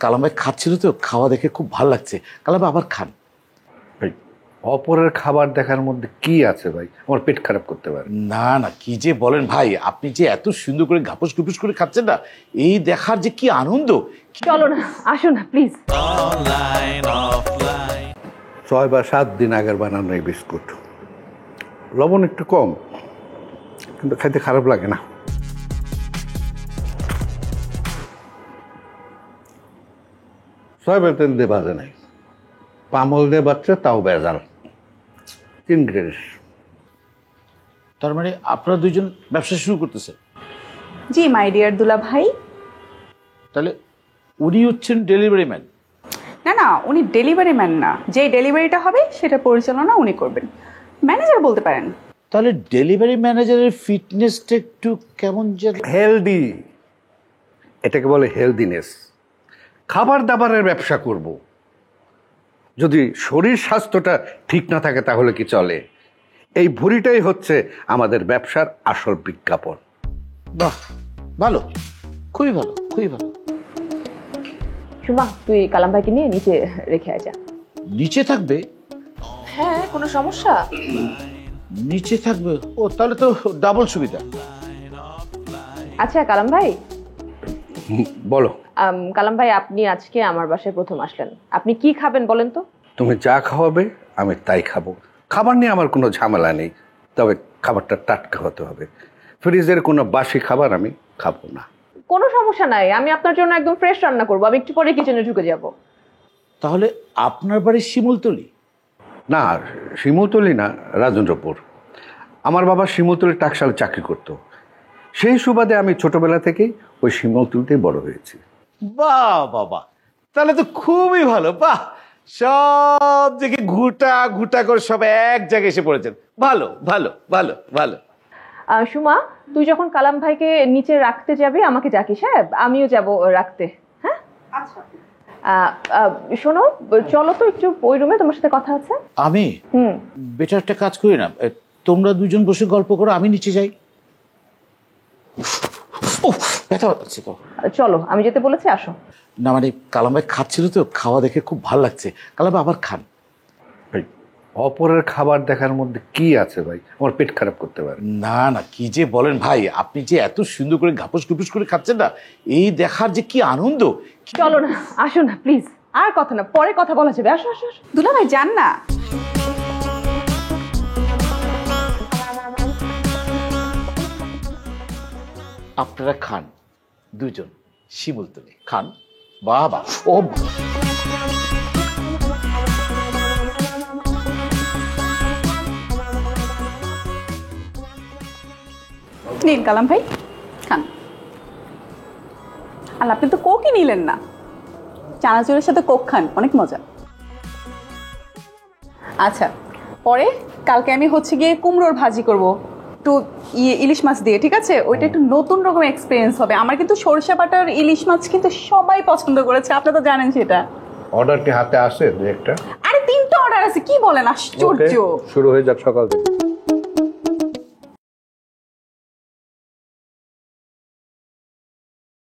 কালাম ভাই খাচ্ছিল তো, খাওয়া দেখে খুব ভালো লাগছে। কালাম ভাই আবার খান। ভাই অপরের খাবার দেখার মধ্যে কি আছে ভাই? আমার পেট খারাপ করতে পারে। না না, কি যে বলেন ভাই, আপনি যে এত সুন্দর করে ঘাপস ঘুপুস করে খাচ্ছেন না, এই দেখার যে কি আনন্দ। চলো না, আসো না প্লিজ। 6 বা 7 দিন আগের বানানো এই বিস্কুট, লবণ একটু কম, কিন্তু খাইতে খারাপ লাগে না। সয়াবিন তেল দিয়ে ভাজে নাই, পামল দিয়ে বাচ্চা, তাও ভেজাল। ইনগ্রেডিয়েন্টস। তার মানে আপনারা দুইজন ব্যবসা শুরু করতেছে? জি মাই ডিয়ার দুলা ভাই। তাহলে উনি হচ্ছেন ডেলিভারি ম্যান? না না, উনি ডেলিভারি ম্যান না, যে ডেলিভারিটা হবে সেটা পরিচালনা উনি করবেন, ম্যানেজার বলতে পারেন। তাহলে ডেলিভারি ম্যানেজারের ফিটনেসটা একটু কেমন যেন হেলদি, এটাকে বলে হেলদিনেস। খাবার দাবারের ব্যবসা করব, যদি শরীর স্বাস্থ্যটা ঠিক না থাকে তাহলে কি চলে? এই ভুঁড়িটাই হচ্ছে আমাদের ব্যবসার আসল বিজ্ঞাপন। বাহ, ভালো, খুবই ভালো, খুবই ভালো। সুমা, তুই কালাম ভাইকে নিয়ে নিচে রেখে আয় যা। নিচে থাকবে? হ্যাঁ, কোনো সমস্যা? নিচে থাকবে? ও, তাহলে তো ডাবল সুবিধা। আচ্ছা কালাম ভাই, বলো। কালাম ভাই আপনি আজকে আমার বাসায় প্রথম আসলেন, আপনি কি খাবেন বলেন তো? তুমি যা খাওয়াবে আমি তাই খাবো। খাবার নিয়ে আমার কোনো ঝামেলা নেই, তবে খাবারটা টাটকা হতে হবে। ফ্রিজের কোনো বাসি খাবার আমি খাবো না। কোনো সমস্যা নাই, আমি আপনার জন্য একদম ফ্রেশ রান্না করবো, আমি একটু পরে কিচেনে ঢুকে যাব। তাহলে আপনার বাড়ি শিমুলতলি? না, শিমুলতলি না, রাজেন্দ্রপুর। আমার বাবা শিমুলতলি টাকশালে চাকরি করতো, সেই সুবাদে আমি ছোটবেলা থেকেই ওই শিমুলতলিতেই বড় হয়েছি। বাহ বাবা, তাহলে তো খুবই ভালো। বাহ, সব দিকে ঘুটা ঘুটা করে সব এক জায়গায় এসে পড়েছেন। ভালো ভালো ভালো ভালো। সুমা, তুই যখন কালাম ভাইকে নিচে রাখতে যাবি আমাকে ডাকিস, হ্যাঁ? আমিও যাব রাখতে। হ্যাঁ আচ্ছা। শোনো, চলো তো একটু ওই রুমে, তোমার সাথে কথা আছে। আমি বেটার একটা কাজ করি না, তোমরা দুজন বসে গল্প করো, আমি নিচে যাই। ব্যথা হচ্ছে তো। চলো, আমি যেতে বলেছি, আসো। না মানে কালাম ভাই খাচ্ছিল তো, খাওয়া দেখে খুব ভালো লাগছে। কালাম ভাই আবার খান। ভাই অপরের খাবার দেখার মধ্যে কি আছে ভাই? আমার পেট খারাপ করতে পারে। না না, কি যে বলেন ভাই, আপনি যে এত সুন্দর করে ঘাপস ঘুপুস করে খাচ্ছেন না, এই দেখার যে কি আনন্দ। চলো না, আসো না প্লিজ, আর কথা না, পরে কথা বলা যাবে। আসো আসো আসো। দুলা ভাই যান না। আপনারা খান দুজন, শিমুলতলি খান। বাবা, ও নিন কালাম ভাই, খান। আর আপনি তো কোকই নিলেন না, চানাচুরের সাথে কোক খান, অনেক মজা। আচ্ছা, পরে কালকে আমি হচ্ছে গিয়ে কুমড়োর ভাজি করব, একটু ইলিশ মাছ দিয়ে, ঠিক আছে? ওইটা একটু নতুন রকম এক্সপিরিয়েন্স হবে। আমার কিন্তু সরিষা বাটার ইলিশ মাছ কিন্তু সবাই পছন্দ করেছে, আপনারা তো জানেন সেটা। অর্ডার কি হাতে আসে? একটা আরে 3টা অর্ডার আছে, কি বলেন, আশ্চর্য। শুরু হয়ে যাক সকাল থেকে।